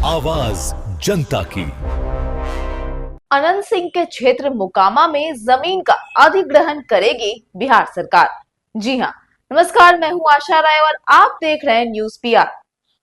आवाज जनता की। अनंत सिंह के क्षेत्र मोकामा में जमीन का अधिग्रहण करेगी बिहार सरकार। जी हां, नमस्कार, मैं हूं आशा राय और आप देख रहे हैं न्यूज पीआर।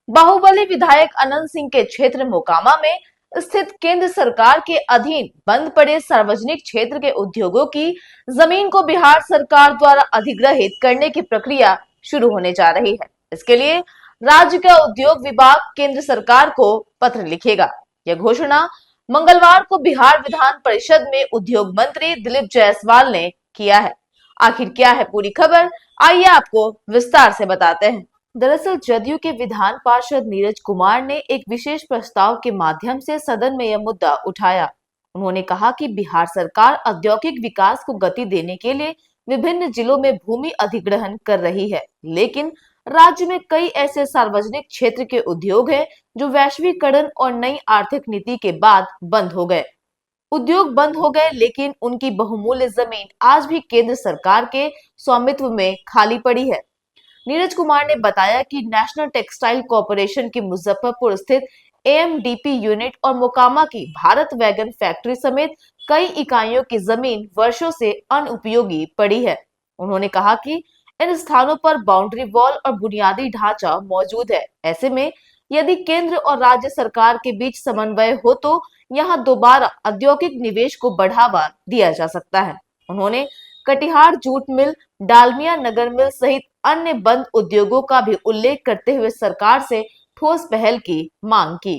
बाहुबली विधायक अनंत सिंह के क्षेत्र मोकामा में स्थित केंद्र सरकार के अधीन बंद पड़े सार्वजनिक क्षेत्र के उद्योगों की जमीन को बिहार सरकार द्वारा अधिग्रहित करने की प्रक्रिया शुरू होने जा रही है। इसके लिए राज्य का उद्योग विभाग केंद्र सरकार को पत्र लिखेगा। यह घोषणा मंगलवार को बिहार विधान परिषद में उद्योग मंत्री दिलीप जायसवाल ने किया है। आखिर क्या है पूरी खबर, आइए आपको विस्तार से बताते हैं। दरअसल जदयू के विधान पार्षद नीरज कुमार ने एक विशेष प्रस्ताव के माध्यम से सदन में यह मुद्दा उठाया। उन्होंने कहा कि बिहार सरकार औद्योगिक विकास को गति देने के लिए विभिन्न जिलों में भूमि अधिग्रहण कर रही है, लेकिन राज्य में कई ऐसे सार्वजनिक क्षेत्र के उद्योग हैं जो वैश्वीकरण और नई आर्थिक नीति के बाद बंद हो गए। उद्योग बंद हो गए, लेकिन उनकी बहुमूल्य जमीन आज भी केंद्र सरकार के स्वामित्व में खाली पड़ी है। नीरज कुमार ने बताया कि नेशनल टेक्सटाइल कॉरपोरेशन की मुजफ्फरपुर स्थित एएमडीपी यूनिट और मोकामा की भारत वैगन फैक्ट्री समेत कई इकाइयों की जमीन वर्षों से अनुपयोगी पड़ी है। उन्होंने कहा कि इन स्थानों पर बाउंड्री वॉल और बुनियादी ढांचा मौजूद है। ऐसे में यदि केंद्र और राज्य सरकार के बीच समन्वय हो तो यहाँ दोबारा औद्योगिक निवेश को बढ़ावा दिया जा सकता है। उन्होंने कटिहार जूट मिल, डालमिया नगर मिल सहित अन्य बंद उद्योगों का भी उल्लेख करते हुए सरकार से ठोस पहल की मांग की।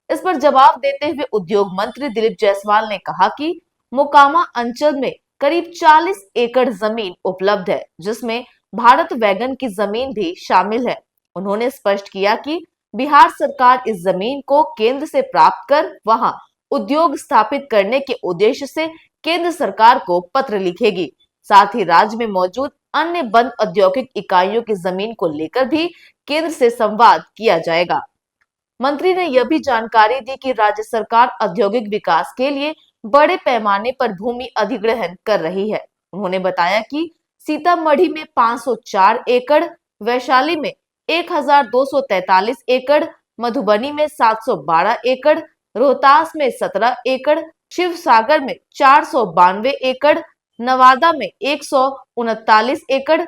इस पर जवाब देते हुए उद्योग मंत्री दिलीप जायसवाल ने कहा कि मोकामा अंचल में करीब 40 एकड़ जमीन उपलब्ध है, जिसमें भारत वैगन की जमीन भी शामिल है। उन्होंने स्पष्ट किया कि बिहार सरकार इस जमीन को केंद्र से प्राप्त कर वहां उद्योग स्थापित करने के उद्देश्य से केंद्र सरकार को पत्र लिखेगी। साथ ही राज्य में मौजूद अन्य बंद औद्योगिक इकाइयों की जमीन को लेकर भी केंद्र से संवाद किया जाएगा। मंत्री ने यह भी जानकारी दी कि राज्य सरकार औद्योगिक विकास के लिए बड़े पैमाने पर भूमि अधिग्रहण कर रही है। उन्होंने बताया कि सीतामढ़ी में 504 एकड़, वैशाली में 1243 एकड़, मधुबनी में 712 एकड़, रोहतास में 17 एकड़, शिवसागर में 492 एकड़, नवादा में 139 एकड़,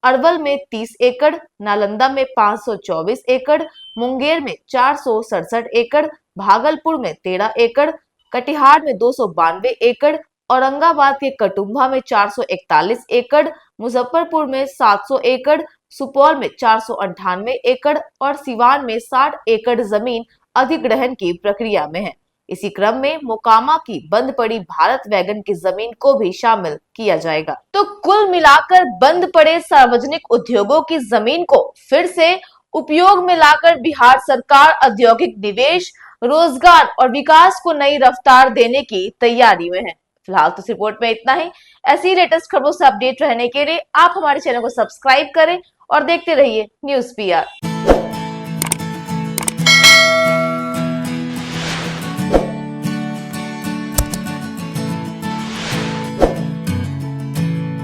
अरवल में 30 एकड़, नालंदा में 524 एकड़, मुंगेर में 467 एकड़, भागलपुर में 13 एकड़, कटिहार में 292 एकड़, औरंगाबाद के कटुंबा में 441 एकड़, मुजफ्फरपुर में 700 एकड़, सुपौल में 498 एकड़ और सिवान में 60 एकड़ जमीन अधिग्रहण की प्रक्रिया में है। इसी क्रम में मोकामा की बंद पड़ी भारत वैगन की जमीन को भी शामिल किया जाएगा। तो कुल मिलाकर बंद पड़े सार्वजनिक उद्योगों की जमीन को फिर से उपयोग में लाकर बिहार सरकार औद्योगिक निवेश, रोजगार और विकास को नई रफ्तार देने की तैयारी में है। फिलहाल तो इस रिपोर्ट में इतना ही। ऐसी लेटेस्ट खबरों से अपडेट रहने के लिए आप हमारे चैनल को सब्सक्राइब करें और देखते रहिए न्यूज पीआर।